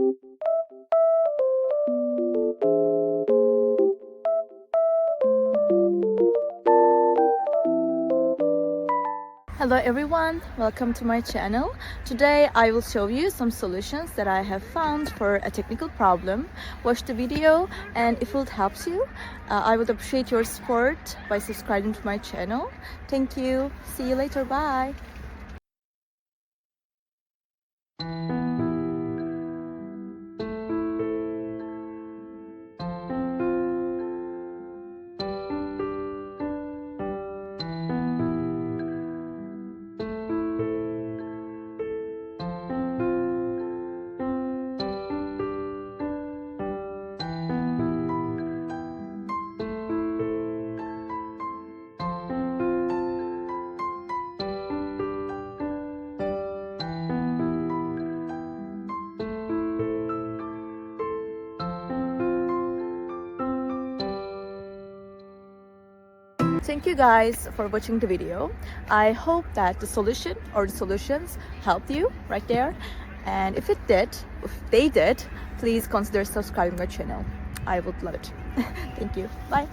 Hello everyone, welcome to my channel. Today I will show you some solutions that I have found for a technical problem. Watch the video, and if it helps you, I would appreciate your support by subscribing to my channel. Thank you. See you later. Bye. Thank you guys for watching the video. I hope that the solution or the solutions helped you right there. And if they did, please consider subscribing my channel. I would love it. Thank you. Bye.